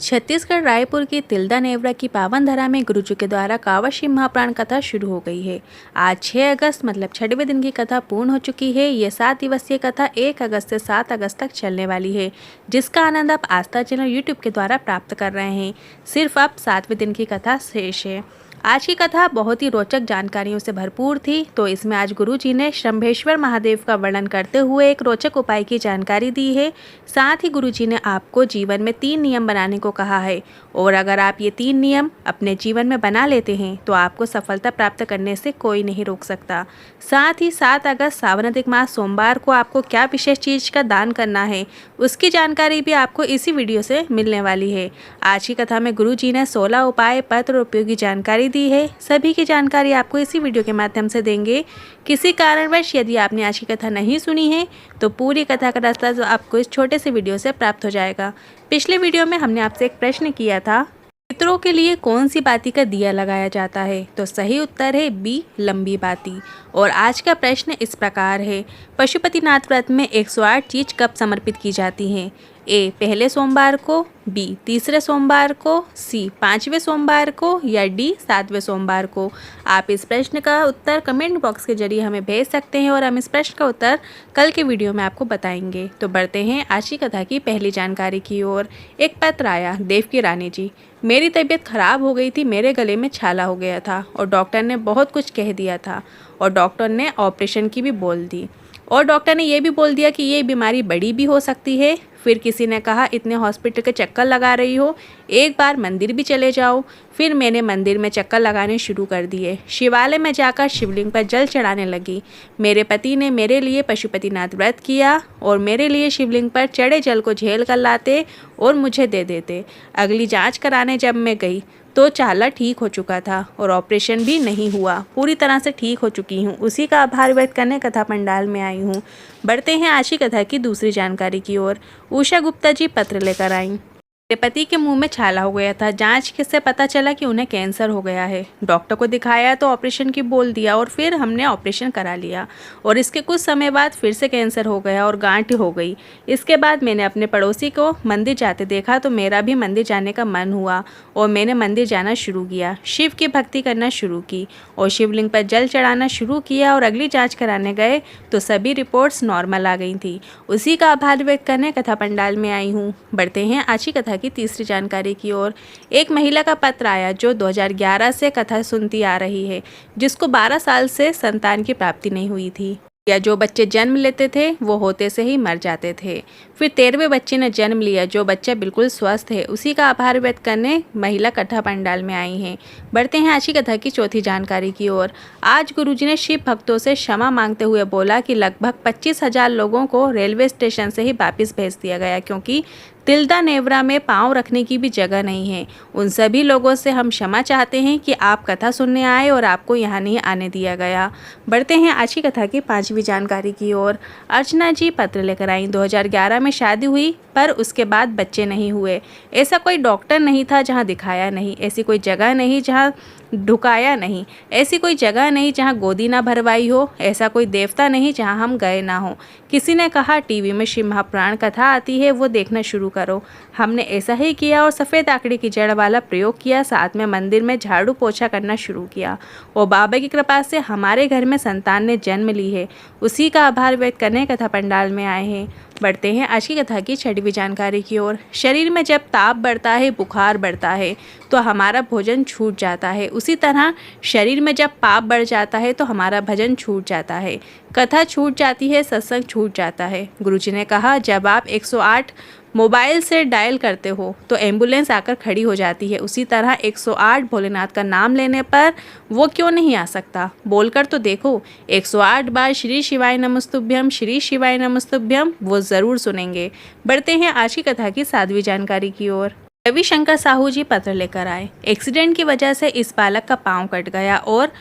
छत्तीसगढ़ रायपुर की तिल्दा नेवरा की पावन धरा में गुरुजी के द्वारा कांवड़ शिव महाप्राण कथा शुरू हो गई है। आज 6 अगस्त मतलब 6वें दिन की कथा पूर्ण हो चुकी है। ये 7 दिवसीय कथा 1 अगस्त से 7 अगस्त तक चलने वाली है, जिसका आनंद आप आस्था चैनल यूट्यूब के द्वारा प्राप्त कर रहे हैं। सिर्फ अब 7वें दिन की कथा शेष है। आज की कथा बहुत ही रोचक जानकारियों से भरपूर थी, तो इसमें आज गुरुजी ने शंभेश्वर महादेव का वर्णन करते हुए एक रोचक उपाय की जानकारी दी है। साथ ही गुरुजी ने आपको जीवन में 3 नियम बनाने को कहा है, और अगर आप ये 3 नियम अपने जीवन में बना लेते हैं तो आपको सफलता प्राप्त करने से कोई नहीं रोक सकता। साथ ही 7 अगस्त सावन अधिक मास सोमवार को आपको क्या विशेष चीज़ का दान करना है, उसकी जानकारी भी आपको इसी वीडियो से मिलने वाली है। आज की कथा में गुरुजी ने 16 उपाय, पत्र और उपयोगी जानकारी दी है। सभी की जानकारी आपको इसी वीडियो के माध्यम से देंगे। किसी कारणवश यदि आपने आज की कथा नहीं सुनी है तो पूरी कथा का रास्ता आपको इस छोटे से वीडियो से प्राप्त हो जाएगा। पिछले वीडियो में हमने आपसे एक प्रश्न किया था, पितरों के लिए कौन सी बाती का दिया लगाया जाता है, तो सही उत्तर है बी, लंबी बाती। और आज का प्रश्न इस प्रकार है, पशुपतिनाथ व्रत में 108 चीज कब समर्पित की जाती हैं? ए, पहले सोमवार को, बी, तीसरे सोमवार को, सी, 5वें सोमवार को, या डी, 7वें सोमवार को। आप इस प्रश्न का उत्तर कमेंट बॉक्स के जरिए हमें भेज सकते हैं और हम इस प्रश्न का उत्तर कल के वीडियो में आपको बताएंगे। तो बढ़ते हैं आज की कथा की पहली जानकारी की ओर। एक पत्र आया, देव की रानी जी, मेरी तबीयत खराब हो गई थी, मेरे गले में छाला हो गया था और डॉक्टर ने बहुत कुछ कह दिया था, और डॉक्टर ने ऑपरेशन की भी बोल दी, और डॉक्टर ने ये भी बोल दिया कि ये बीमारी बड़ी भी हो सकती है। फिर किसी ने कहा इतने हॉस्पिटल के चक्कर लगा रही हो, एक बार मंदिर भी चले जाओ। फिर मैंने मंदिर में चक्कर लगाने शुरू कर दिए। शिवालय में जाकर शिवलिंग पर जल चढ़ाने लगी। मेरे पति ने मेरे लिए पशुपतिनाथ व्रत किया और मेरे लिए शिवलिंग पर चढ़े जल को झेल कर लाते और मुझे दे देते। अगली जांच कराने जब मैं गई तो छाला ठीक हो चुका था और ऑपरेशन भी नहीं हुआ, पूरी तरह से ठीक हो चुकी हूँ। उसी का आभार व्यक्त करने कथा पंडाल में आई हूँ। बढ़ते हैं आज की कथा की दूसरी जानकारी की ओर। उषा गुप्ता जी पत्र लेकर आईं। मेरे पति के मुंह में छाला हो गया था, जांच से पता चला कि उन्हें कैंसर हो गया है। डॉक्टर को दिखाया तो ऑपरेशन की बोल दिया और फिर हमने ऑपरेशन करा लिया, और इसके कुछ समय बाद फिर से कैंसर हो गया और गांठ हो गई। इसके बाद मैंने अपने पड़ोसी को मंदिर जाते देखा तो मेरा भी मंदिर जाने का मन हुआ और मैंने मंदिर जाना शुरू किया, शिव की भक्ति करना शुरू की और शिवलिंग पर जल चढ़ाना शुरू किया। और अगली जाँच कराने गए तो सभी रिपोर्ट्स नॉर्मल आ गई थी। उसी का आभार व्यक्त करने कथा पंडाल में आई हूँ। बढ़ते हैं आज की कथा की तीसरी जानकारी की ओर। एक महिला का पत्र आया जो 2011 से कथा सुनती आ रही है, जिसको 12 साल से संतान की प्राप्ति नहीं हुई थी, या जो बच्चे जन्म लेते थे वो होते से ही मर जाते थे। फिर 13वें बच्चे ने जन्म लिया जो बच्चा बिल्कुल स्वस्थ है। उसी का आभार व्यक्त करने महिला कथा पंडाल में आई हैं। बढ़ते हैं आज की कथा की चौथी जानकारी की ओर। आज गुरुजी ने शिव भक्तों से क्षमा मांगते हुए बोला कि लगभग 25,000 लोगों को रेलवे स्टेशन से ही वापस भेज दिया गया, क्योंकि तिल्दा नेवरा में पांव रखने की भी जगह नहीं है। उन सभी लोगों से हम क्षमा चाहते हैं कि आप कथा सुनने आए और आपको यहाँ नहीं आने दिया गया। बढ़ते हैं आज की कथा की 5वीं जानकारी की ओर। अर्चना जी पत्र लेकर आई। 2011 में शादी हुई पर उसके बाद बच्चे नहीं हुए। ऐसा कोई डॉक्टर नहीं था जहाँ दिखाया नहीं, ऐसी कोई जगह नहीं जहाँ ढुकाया नहीं, ऐसी कोई जगह नहीं जहाँ गोदी ना भरवाई हो, ऐसा कोई देवता नहीं जहाँ हम गए ना हो। किसी ने कहा टीवी में शिव महाप्राण कथा आती है, वो देखना शुरू करो। हमने ऐसा ही किया और सफ़ेद आकड़ी की जड़ वाला प्रयोग किया, साथ में मंदिर में झाड़ू पोछा करना शुरू किया और बाबा की कृपा से हमारे घर में संतान ने जन्म ली है। उसी का आभार व्यक्त करने कथा पंडाल में आए हैं। बढ़ते हैं आज की कथा की 6वीं जानकारी की ओर। शरीर में जब ताप बढ़ता है, बुखार बढ़ता है तो हमारा भोजन छूट जाता है। उसी तरह शरीर में जब पाप बढ़ जाता है तो हमारा भजन छूट जाता है, कथा छूट जाती है, सत्संग छूट जाता है। गुरुजी ने कहा जब आप 108 मोबाइल से डायल करते हो तो एम्बुलेंस आकर खड़ी हो जाती है, उसी तरह 108 भोलेनाथ का नाम लेने पर वो क्यों नहीं आ सकता? बोलकर तो देखो, 108 बार श्री शिवाय नमस्तुभ्यम, श्री शिवाय नमस्तुभ्यम, वो ज़रूर सुनेंगे। बढ़ते हैं आज की कथा की 7वीं जानकारी की ओर। रविशंकर साहू जी पत्र लेकर आए। एक्सीडेंट की वजह से इस बालक का पाँव कट गया और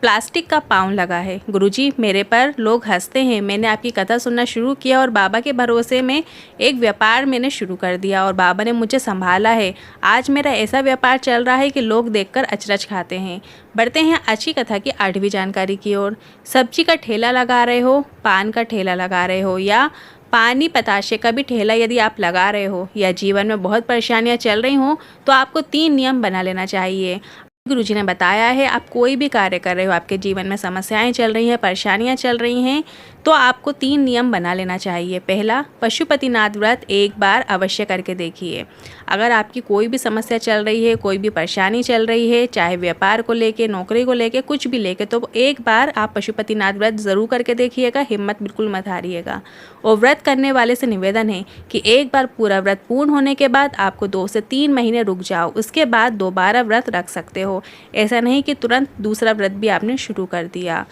प्लास्टिक का पाँव लगा है। गुरुजी मेरे पर लोग हंसते हैं। मैंने आपकी कथा सुनना शुरू किया और बाबा के भरोसे में एक व्यापार मैंने शुरू कर दिया और बाबा ने मुझे संभाला है। आज मेरा ऐसा व्यापार चल रहा है कि लोग देखकर अचरज खाते हैं। बढ़ते हैं आज की कथा की 8वीं जानकारी की ओर। सब्जी का ठेला लगा रहे हो, पान का ठेला लगा रहे हो या पानी बताशे का भी ठेला यदि आप लगा रहे हो या जीवन में बहुत परेशानियां चल रही हो तो आपको 3 नियम बना लेना चाहिए। गुरुजी ने बताया है, आप कोई भी कार्य कर रहे हो, आपके जीवन में समस्याएं चल रही हैं, परेशानियां चल रही हैं, तो आपको 3 नियम बना लेना चाहिए। पहला, पशुपतिनाथ व्रत एक बार अवश्य करके देखिए। अगर आपकी कोई भी समस्या चल रही है, कोई भी परेशानी चल रही है, चाहे व्यापार को लेके, नौकरी को लेके, कुछ भी लेके, तो एक बार आप पशुपतिनाथ व्रत ज़रूर करके देखिएगा। हिम्मत बिल्कुल मत हारिएगा। और व्रत करने वाले से निवेदन है कि एक बार पूरा व्रत पूर्ण होने के बाद आपको 2 से 3 महीने रुक जाओ, उसके बाद दोबारा व्रत रख सकते हो। ऐसा नहीं कि तुरंत दूसरा व्रत भी आपने शुरू कर दिया।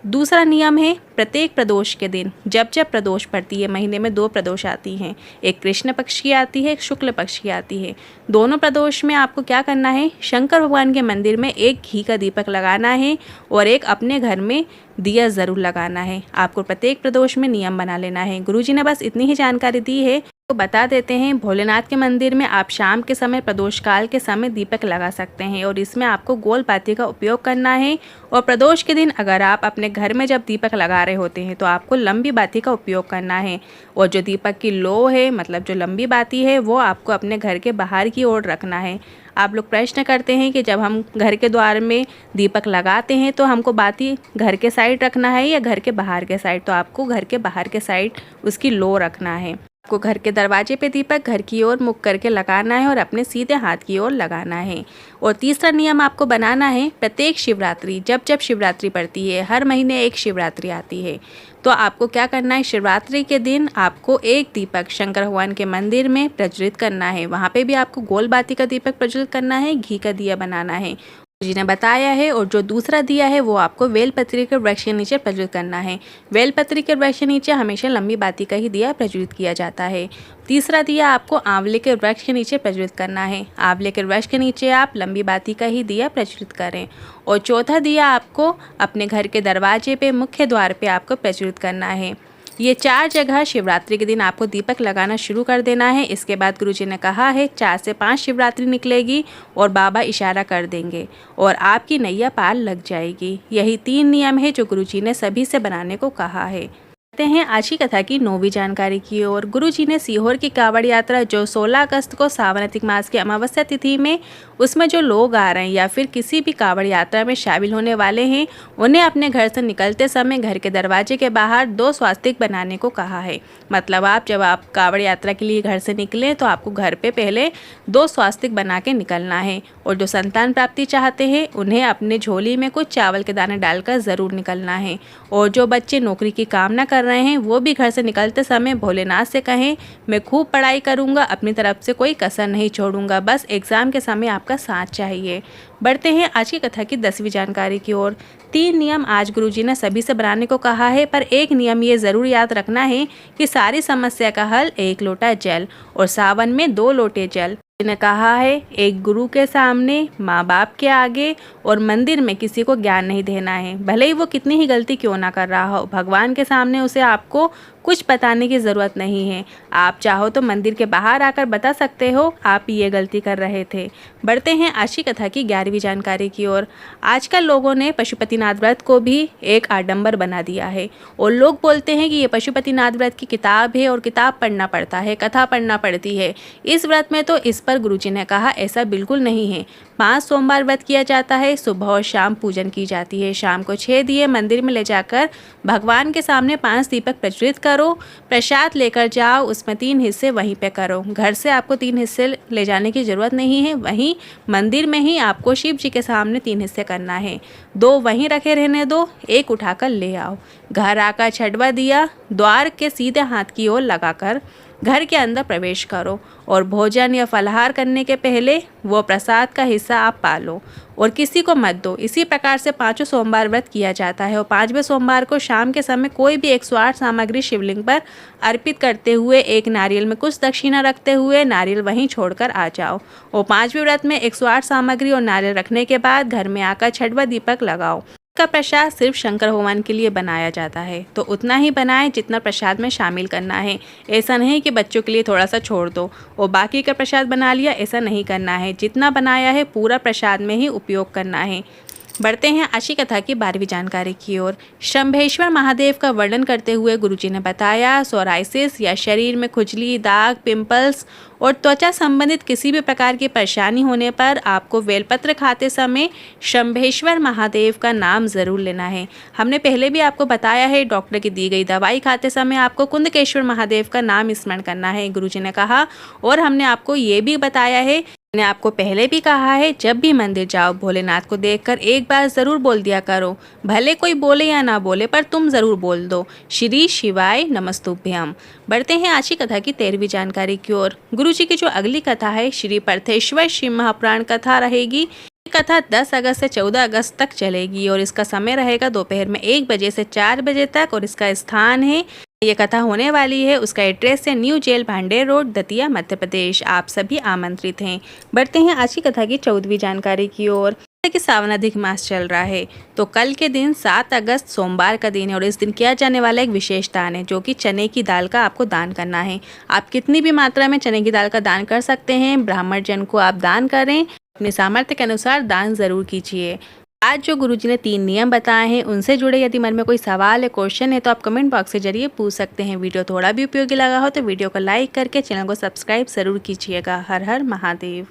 दूसरा नियम है, प्रत्येक प्रदोष के दिन जब जब प्रदोष पड़ती है, महीने में 2 प्रदोष आती हैं, एक कृष्ण पक्ष की आती है, एक शुक्ल पक्ष की आती है। दोनों प्रदोष में आपको क्या करना है, शंकर भगवान के मंदिर में एक घी का दीपक लगाना है और एक अपने घर में दिया ज़रूर लगाना है। आपको प्रत्येक प्रदोष में नियम बना लेना है। गुरुजी ने बस इतनी ही जानकारी दी है। तो बता देते हैं, भोलेनाथ के मंदिर में आप शाम के समय, प्रदोष काल के समय दीपक लगा सकते हैं और इसमें आपको गोल बाती का उपयोग करना है। और प्रदोष के दिन अगर आप अपने घर में जब दीपक लगा रहे होते हैं तो आपको लंबी बाती का उपयोग करना है। और जो दीपक की लो है, मतलब जो लंबी बाती है, वो आपको अपने घर के बाहर की ओर रखना है। आप लोग प्रश्न करते हैं कि जब हम घर के द्वार में दीपक लगाते हैं तो हमको बाती घर के साइड रखना है या घर के बाहर के साइड, तो आपको घर के बाहर के साइड उसकी लो रखना है। आपको घर के दरवाजे पे दीपक घर की ओर मुख करके लगाना है और अपने सीधे हाथ की ओर लगाना है। और तीसरा नियम आपको बनाना है, प्रत्येक शिवरात्रि, जब जब शिवरात्रि पड़ती है, हर महीने एक शिवरात्रि आती है, तो आपको क्या करना है, शिवरात्रि के दिन आपको एक दीपक शंकर भगवान के मंदिर में प्रज्वलित करना है। वहाँ पे भी आपको गोल बाती का दीपक प्रज्वलित करना है, घी का दिया बनाना है जी ने बताया है। और जो दूसरा दिया है वो आपको बेलपत्री के वृक्ष के नीचे प्रज्वलित करना है। बेलपत्री के वृक्ष के नीचे हमेशा लंबी बाती का ही दिया प्रज्वलित किया जाता है। तीसरा दिया आपको आंवले के वृक्ष के नीचे प्रज्वलित करना है। आंवले के वृक्ष के नीचे आप लंबी बाती का ही दिया प्रज्वलित करें। और चौथा दिया आपको अपने घर के दरवाजे पे, मुख्य द्वार पे आपको प्रज्वलित करना है। ये 4 जगह शिवरात्रि के दिन आपको दीपक लगाना शुरू कर देना है। इसके बाद गुरुजी ने कहा है 4 से 5 शिवरात्रि निकलेगी और बाबा इशारा कर देंगे और आपकी नैया पार लग जाएगी। यही 3 नियम है जो गुरुजी ने सभी से बनाने को कहा है। कहते हैं आज की कथा की 9वीं जानकारी की ओर। गुरुजी ने सीहोर की कांवड़ यात्रा जो 16 अगस्त को सावन अधिक मास की अमावस्या तिथि में, उसमें जो लोग आ रहे हैं या फिर किसी भी कांवड़ यात्रा में शामिल होने वाले हैं, उन्हें अपने घर से निकलते समय घर के दरवाजे के बाहर 2 स्वास्तिक बनाने को कहा है। मतलब जब आप कांवड़ यात्रा के लिए घर से निकलें तो आपको घर पे पहले 2 स्वास्तिक बना के निकलना है। और जो संतान प्राप्ति चाहते हैं उन्हें अपने झोली में कुछ चावल के दाने डालकर ज़रूर निकलना है। और जो बच्चे नौकरी की कामना कर रहे हैं वो भी घर से निकलते समय भोलेनाथ से कहें, मैं खूब पढ़ाई करूंगा, अपनी तरफ से कोई कसर नहीं छोड़ूंगा, बस एग्ज़ाम के समय आपका साथ चाहिए। बढ़ते हैं आज की कथा की 10वीं जानकारी की ओर। 3 नियम आज गुरुजी ने सभी से बनाने को कहा है, पर एक नियम ये ज़रूर याद रखना है कि सारी समस्या का हल 1 लोटा जल और सावन में 2 लोटे जल। ने कहा है, एक गुरु के सामने, माँ बाप के आगे और मंदिर में किसी को ज्ञान नहीं देना है, भले ही वो कितनी ही गलती क्यों ना कर रहा हो। भगवान के सामने उसे आपको कुछ बताने की ज़रूरत नहीं है। आप चाहो तो मंदिर के बाहर आकर बता सकते हो आप ये गलती कर रहे थे। बढ़ते हैं आज की कथा की 11वीं जानकारी की ओर। आजकल लोगों ने पशुपतिनाथ व्रत को भी एक आडंबर बना दिया है और लोग बोलते हैं कि ये पशुपतिनाथ व्रत की किताब है और किताब पढ़ना पड़ता है, कथा पढ़ना पड़ती है इस व्रत में। तो इस पर गुरुजी ने कहा ऐसा बिल्कुल नहीं है। 5 सोमवार व्रत किया जाता है, सुबह और शाम पूजन की जाती है। शाम को 6 दिए मंदिर में ले जाकर भगवान के सामने 5 दीपक प्रज्वलित करो, प्रसाद लेकर जाओ, उसमें 3 हिस्से वहीं पे करो। घर से आपको 3 हिस्से ले जाने की ज़रूरत नहीं है, वहीं मंदिर में ही आपको शिव जी के सामने 3 हिस्से करना है। 2 वहीं रखे रहने दो, 1 उठाकर ले आओ। घर आकर छठवा दिया द्वार के सीधे हाथ की ओर लगाकर घर के अंदर प्रवेश करो और भोजन या फलाहार करने के पहले वो प्रसाद का हिस्सा आप पालो और किसी को मत दो। इसी प्रकार से 5 सोमवार व्रत किया जाता है और 5वें सोमवार को शाम के समय कोई भी 108 सामग्री शिवलिंग पर अर्पित करते हुए 1 नारियल में कुछ दक्षिणा रखते हुए नारियल वहीं छोड़कर आ जाओ। और 5वें व्रत में 108 सामग्री और नारियल रखने के बाद घर में आकर छठवा दीपक लगाओ। का प्रसाद सिर्फ शंकर भगवान के लिए बनाया जाता है, तो उतना ही बनाएं जितना प्रसाद में शामिल करना है। ऐसा नहीं कि बच्चों के लिए थोड़ा सा छोड़ दो और बाकी का प्रसाद बना लिया, ऐसा नहीं करना है। जितना बनाया है पूरा प्रसाद में ही उपयोग करना है। बढ़ते हैं आज की कथा की 12वीं जानकारी की ओर। शंभेश्वर महादेव का वर्णन करते हुए गुरुजी ने बताया, सोराइसिस या शरीर में खुजली, दाग, पिंपल्स और त्वचा संबंधित किसी भी प्रकार की परेशानी होने पर आपको बेलपत्र खाते समय शंभेश्वर महादेव का नाम जरूर लेना है। हमने पहले भी आपको बताया है, डॉक्टर की दी गई दवाई खाते समय आपको कुंदकेश्वर महादेव का नाम स्मरण करना है, गुरुजी ने कहा। और हमने आपको ये भी बताया है, मैंने आपको पहले भी कहा है, जब भी मंदिर जाओ भोलेनाथ को देखकर एक बार जरूर बोल दिया करो, भले कोई बोले या ना बोले पर तुम जरूर बोल दो, श्री शिवाय नमस्तुभ्यम। बढ़ते हैं आज की कथा की 13वीं जानकारी की ओर। गुरुजी की जो अगली कथा है, श्री पार्थेश्वर शिव महापुराण कथा रहेगी। कथा 10 अगस्त से 14 अगस्त तक चलेगी और इसका समय रहेगा दोपहर में 1 बजे से 4 बजे तक। और इसका स्थान है, ये कथा होने वाली है, उसका एड्रेस है new jail Bhander road, Datia, Madhya Pradesh. आप सभी आमंत्रित हैं। बढ़ते हैं आज की कथा की 14वीं जानकारी की ओर। कि सावन अधिक मास चल रहा है, तो कल के दिन 7 अगस्त सोमवार का दिन है और इस दिन किया जाने वाला एक विशेष दान है, जो कि चने की दाल का आपको दान करना है। आप कितनी भी मात्रा में चने की दाल का दान कर सकते हैं, ब्राह्मण जन को आप दान करें, अपने सामर्थ्य के अनुसार दान जरूर कीजिए। आज जो गुरुजी ने 3 नियम बताए हैं, उनसे जुड़े यदि मन में कोई सवाल है, क्वेश्चन है, तो आप कमेंट बॉक्स के जरिए पूछ सकते हैं। वीडियो थोड़ा भी उपयोगी लगा हो तो वीडियो को लाइक करके चैनल को सब्सक्राइब जरूर कीजिएगा। हर हर महादेव।